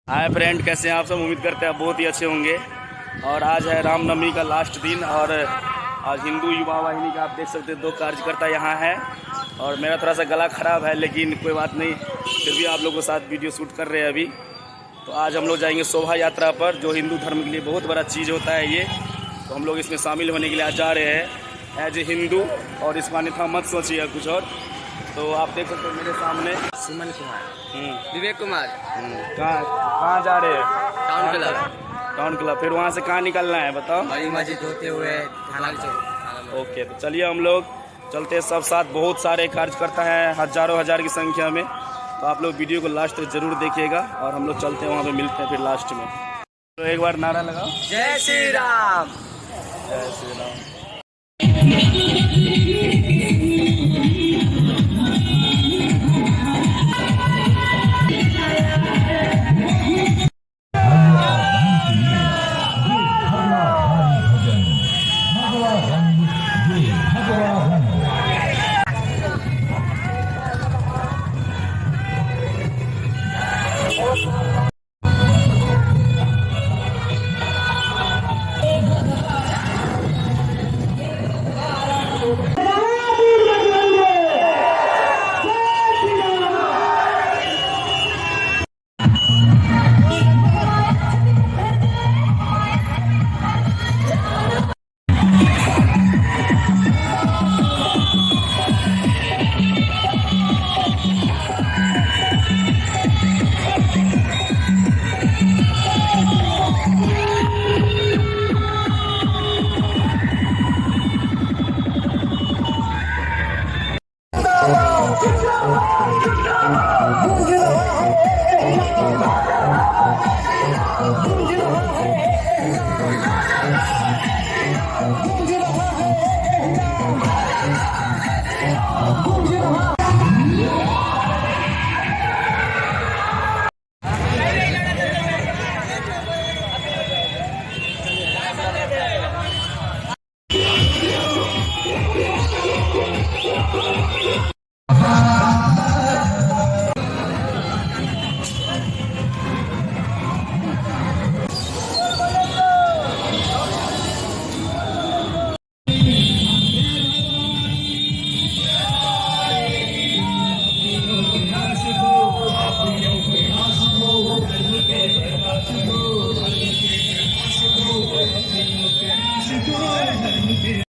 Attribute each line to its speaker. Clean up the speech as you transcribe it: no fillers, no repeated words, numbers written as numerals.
Speaker 1: Hi friend, कैसे हैं आप सब। उम्मीद करते हैं बहुत ही अच्छे होंगे। और आज है रामनवमी का लास्ट दिन और आज हिंदू युवा वाहिनी का आप देख सकते हैं 2 कार्यकर्ता यहाँ है। और मेरा थोड़ा सा गला ख़राब है, लेकिन कोई बात नहीं, फिर भी आप लोगों के साथ वीडियो शूट कर रहे हैं अभी। तो आज हम लोग जाएंगे शोभा यात्रा पर, जो हिंदू धर्म के लिए बहुत बड़ा चीज़ होता है ये। तो हम लोग इसमें शामिल होने के लिए आज जा रहे हैं एज ए हिंदू, और इसको अन्यथा मत सोचिएगा कुछ और। तो आप देख सकते हैं मेरे सामने
Speaker 2: सुमन कुमार, विवेक कुमार।
Speaker 1: कहाँ जा रहे हैं?
Speaker 2: Town club.
Speaker 1: Town club. फिर वहाँ से कहाँ निकलना है बताओ?
Speaker 2: बड़ी मस्जिद होते हुए थाना चौक।
Speaker 1: ओके, तो चलिए हम लोग चलते हैं सब साथ। बहुत सारे कार्यकर्ता हैं, हजारों हजार की संख्या में। तो आप लोग वीडियो को लास्ट तक जरूर देखिएगा और हम लोग चलते हैं वहाँ पे, मिलते हैं फिर लास्ट में। तो एक बार नारा लगाओ,
Speaker 2: जय श्री राम।
Speaker 1: जय श्री राम।